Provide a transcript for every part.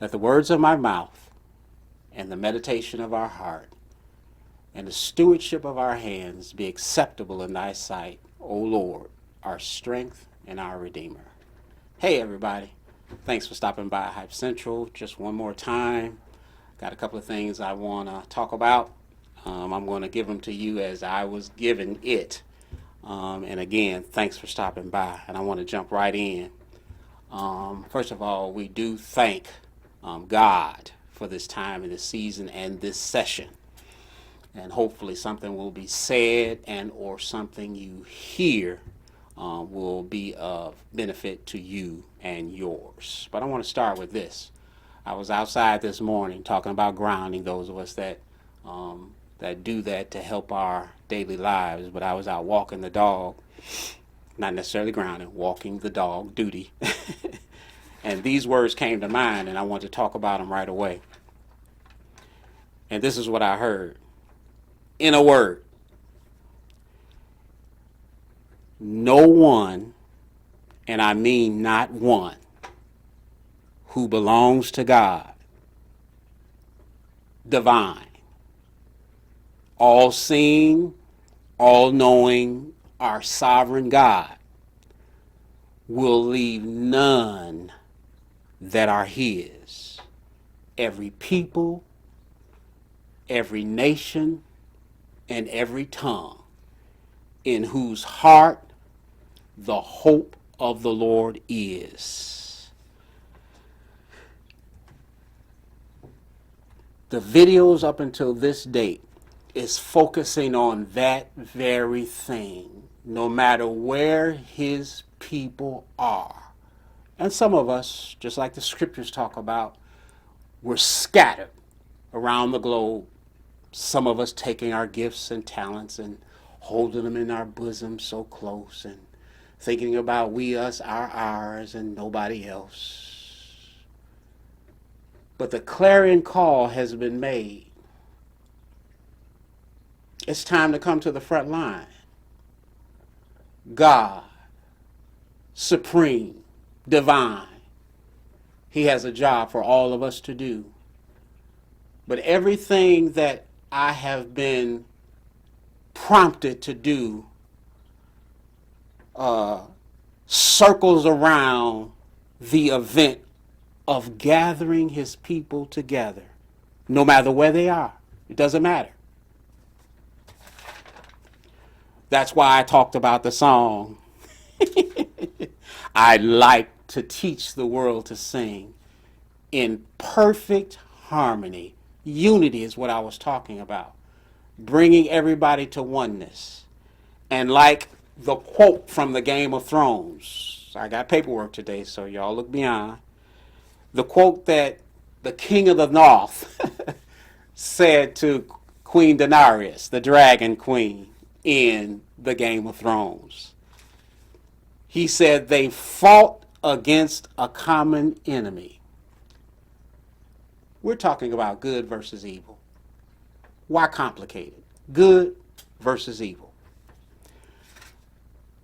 Let the words of my mouth and the meditation of our heart and the stewardship of our hands be acceptable in thy sight, O Lord, our strength and our Redeemer. Hey, everybody. Thanks for stopping by Hype Central. Just one more time. Got a couple of things I want to talk about. I'm going to give them to you as I was given it. And again, thanks for stopping by. And I want to jump right in. First of all, we do thank God for this time and this season and this session. And hopefully something will be said and or something you hear will be of benefit to you and yours. But I want to start with this. I was outside this morning talking about grounding, those of us that do that to help our daily lives. But I was out walking the dog, not necessarily grounding, walking the dog, duty. And these words came to mind, and I want to talk about them right away. And this is what I heard. In a word, no one, and I mean not one, who belongs to God, divine, all-seeing, all-knowing, our sovereign God, will leave none that are his. Every people, every nation, and every tongue, in whose heart the hope of the Lord is. The videos up until this date is focusing on that very thing, no matter where his people are. And some of us, just like the scriptures talk about, we're scattered around the globe. Some of us taking our gifts and talents and holding them in our bosom so close and thinking about we, us, ours, and nobody else. But the clarion call has been made. It's time to come to the front line. God, supreme, divine. He has a job for all of us to do. But everything that I have been prompted to do circles around the event of gathering his people together, no matter where they are. It doesn't matter. That's why I talked about the song. I like to teach the world to sing in perfect harmony. Unity is what I was talking about. Bringing everybody to oneness. And like the quote from the Game of Thrones, I got paperwork today, so y'all look beyond. The quote that the King of the North said to Queen Daenerys, the Dragon Queen, in the Game of Thrones. He said they fought against a common enemy. We're talking about good versus evil. Why complicate it? Good versus evil.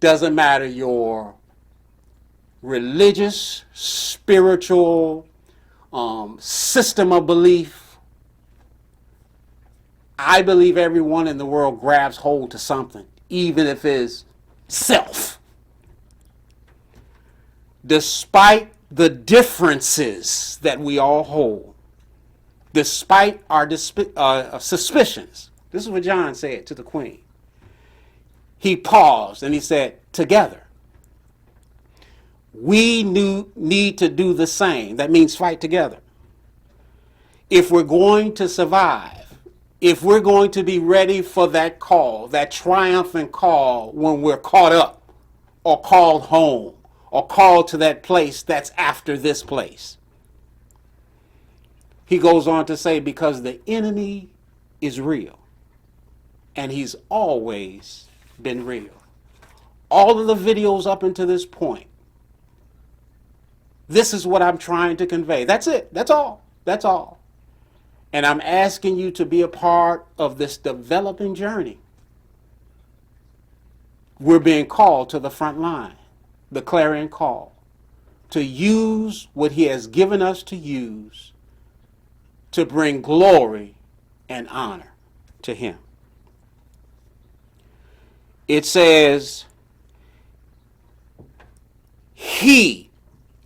Doesn't matter your religious, spiritual system of belief. I believe everyone in the world grabs hold to something, even if it's self. Despite the differences that we all hold, despite our suspicions. This is what John said to the queen. He paused and he said, together, we need to do the same. That means fight together. If we're going to survive, if we're going to be ready for that call, that triumphant call when we're caught up or called home or called to that place that's after this place. He goes on to say, because the enemy is real, and he's always been real. All of the videos up until this point, this is what I'm trying to convey. That's it. That's all. That's all. And I'm asking you to be a part of this developing journey. We're being called to the front line, the clarion call. to use what he has given us to use to bring glory and honor to him. It says, he,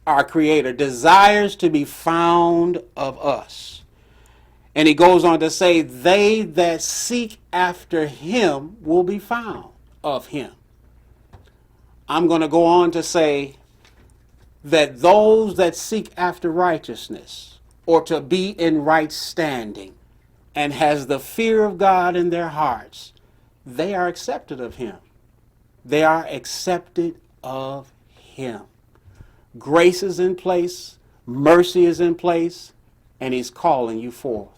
our Creator, desires to be found of us. And he goes on to say, they that seek after him will be found of him. I'm going to go on to say that those that seek after righteousness, or to be in right standing, and has the fear of God in their hearts, they are accepted of him. They are accepted of him. Grace is in place, mercy is in place, and he's calling you forth.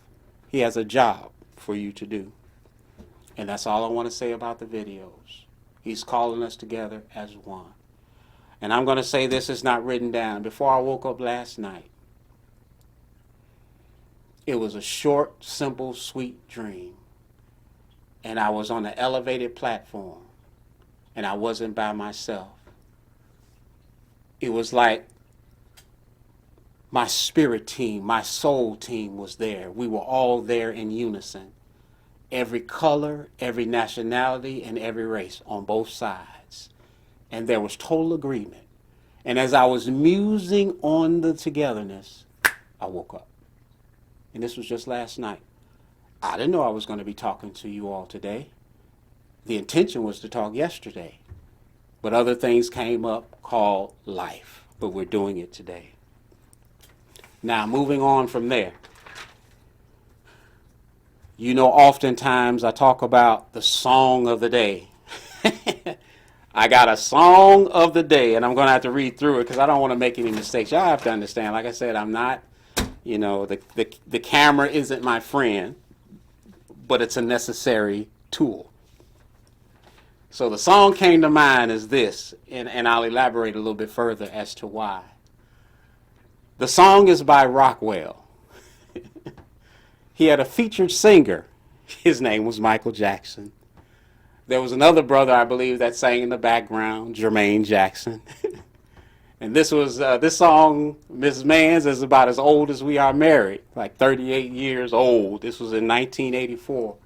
He has a job for you to do. And that's all I want to say about the videos. He's calling us together as one. And I'm going to say this is not written down. Before I woke up last night, it was a short, simple, sweet dream. And I was on an elevated platform. And I wasn't by myself. It was like my spirit team, my soul team was there. We were all there in unison. Every color, every nationality, and every race on both sides. And there was total agreement. And as I was musing on the togetherness, I woke up. And this was just last night. I didn't know I was going to be talking to you all today. The intention was to talk yesterday. But other things came up called life. But we're doing it today. Now, moving on from there. You know, oftentimes I talk about the song of the day. I got a song of the day, and I'm going to have to read through it because I don't want to make any mistakes. Y'all have to understand, like I said, I'm not, the camera isn't my friend, but it's a necessary tool. So the song came to mind as this, and I'll elaborate a little bit further as to why. The song is by Rockwell. He had a featured singer. His name was Michael Jackson. There was another brother, I believe, that sang in the background, Jermaine Jackson. And this song, Mrs. Mann's, is about as old as we are married, like 38 years old. This was in 1984.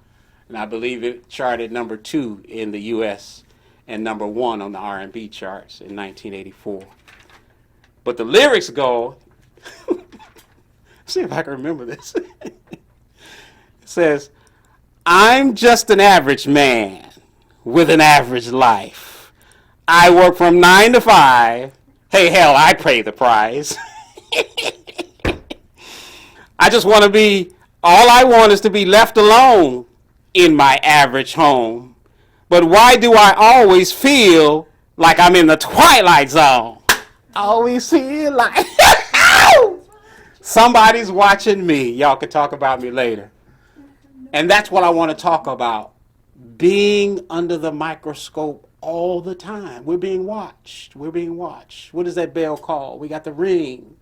And I believe it charted number 2 in the U.S. and number 1 on the R&B charts in 1984. But the lyrics go, see if I can remember this. It says, I'm just an average man with an average life. I work from 9 to 5. Hey, hell, I pay the price. I just want to be, all I want is to be left alone in my average home. But why do I always feel like I'm in the twilight zone? I always feel like somebody's watching me. Y'all can talk about me later. And that's what I want to talk about. Being under the microscope all the time. We're being watched. We're being watched. What is that bell called? We got the ring.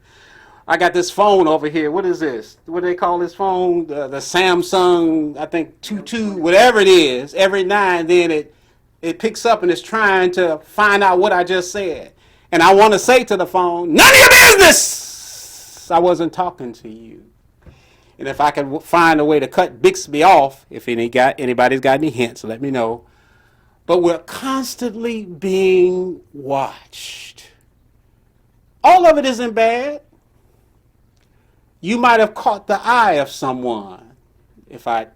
I got this phone over here. What is this? What do they call this phone? The Samsung, I think, 22, whatever it is. Every now and then it picks up and it's trying to find out what I just said. And I want to say to the phone, none of your business! I wasn't talking to you. And if I can find a way to cut Bixby off, if anybody's got any hints, let me know. But we're constantly being watched. All of it isn't bad. You might have caught the eye of someone. If I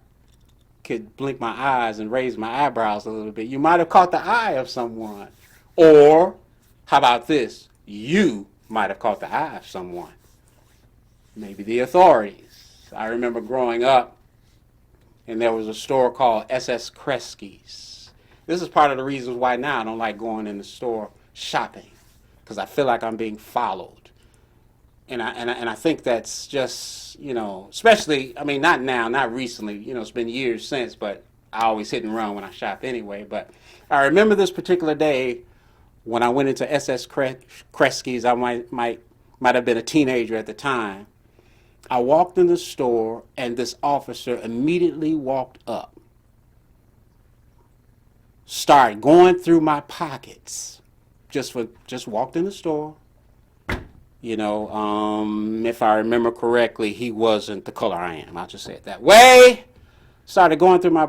could blink my eyes and raise my eyebrows a little bit, you might have caught the eye of someone. Or, how about this? You might have caught the eye of someone. Maybe the authorities. I remember growing up, and there was a store called S.S. Kresge's. This is part of the reasons why now I don't like going in the store shopping, because I feel like I'm being followed. And I think that's just, especially, not now, not recently, it's been years since, but I always hit and run when I shop anyway. But I remember this particular day when I went into S.S. Kresge's. I might have been a teenager at the time. I walked in the store, and this officer immediately walked up, started going through my pockets, just walked in the store, If I remember correctly, he wasn't the color I am. I'll just say it that way. Started going through my,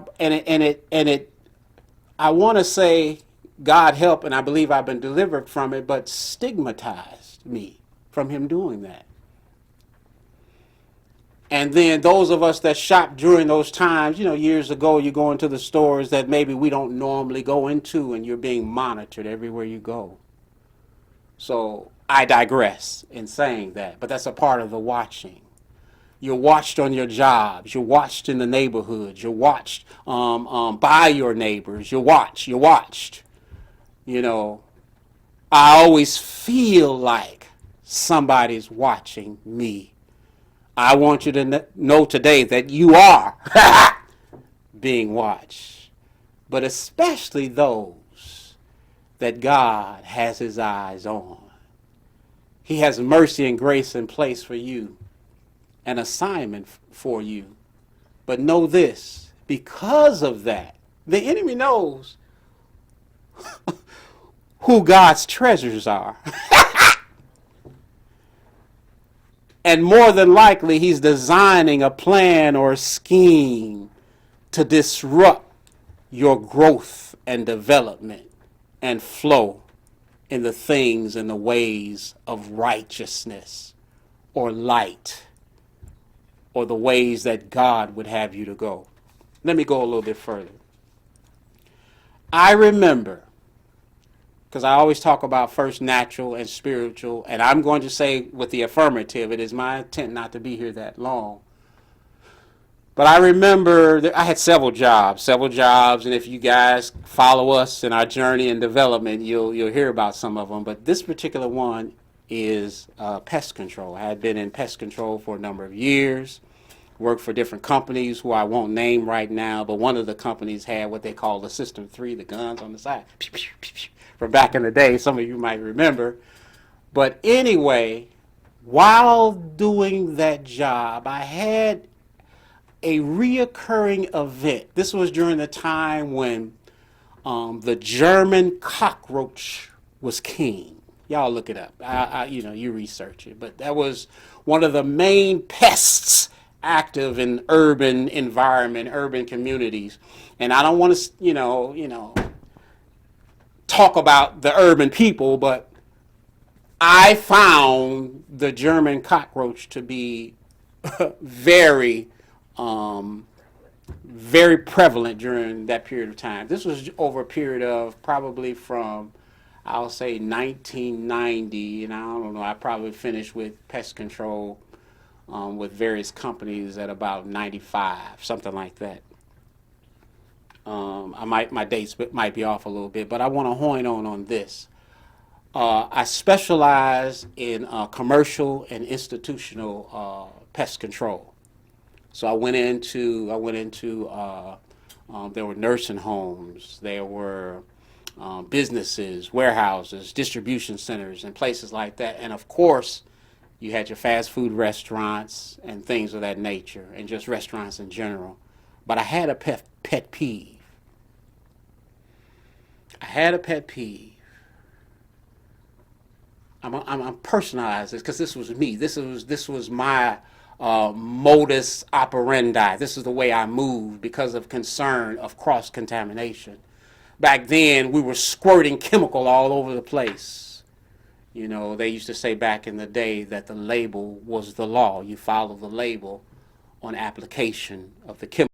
I want to say God help, and I believe I've been delivered from it, but stigmatized me from him doing that. And then those of us that shop during those times, years ago, you go into the stores that maybe we don't normally go into, and you're being monitored everywhere you go. So I digress in saying that, but that's a part of the watching. You're watched on your jobs. You're watched in the neighborhoods. You're watched by your neighbors. You're watched. I always feel like somebody's watching me. I want you to know today that you are being watched, but especially those that God has his eyes on. He has mercy and grace in place for you, an assignment for you. But know this, because of that, the enemy knows who God's treasures are. And more than likely, he's designing a plan or a scheme to disrupt your growth and development and flow in the things and the ways of righteousness or light or the ways that God would have you to go. Let me go a little bit further. I remember, because I always talk about first natural and spiritual, and I'm going to say with the affirmative, it is my intent not to be here that long. But I remember that I had several jobs, and if you guys follow us in our journey and development, you'll hear about some of them. But this particular one is pest control. I had been in pest control for a number of years, worked for different companies who I won't name right now, but one of the companies had what they call the System 3, the guns on the side. From back in the day, some of you might remember. But anyway, while doing that job, I had a reoccurring event. This was during the time when the German cockroach was king. Y'all look it up. You research it. But that was one of the main pests active in urban environment, urban communities. And I don't want to, talk about the urban people, but I found the German cockroach to be very, very prevalent during that period of time. This was over a period of probably from, I'll say 1990, and I don't know, I probably finished with pest control with various companies at about 95, something like that. My dates might be off a little bit, but I want to hone on this. I specialize in commercial and institutional pest control. So I went into there were nursing homes, there were businesses, warehouses, distribution centers, and places like that. And of course, you had your fast food restaurants and things of that nature, and just restaurants in general. But I had a pet peeve. I'm personalized this because this was me. This was my modus operandi. This is the way I moved because of concern of cross contamination. Back then, we were squirting chemical all over the place. They used to say back in the day that the label was the law. You follow the label on application of the chemical.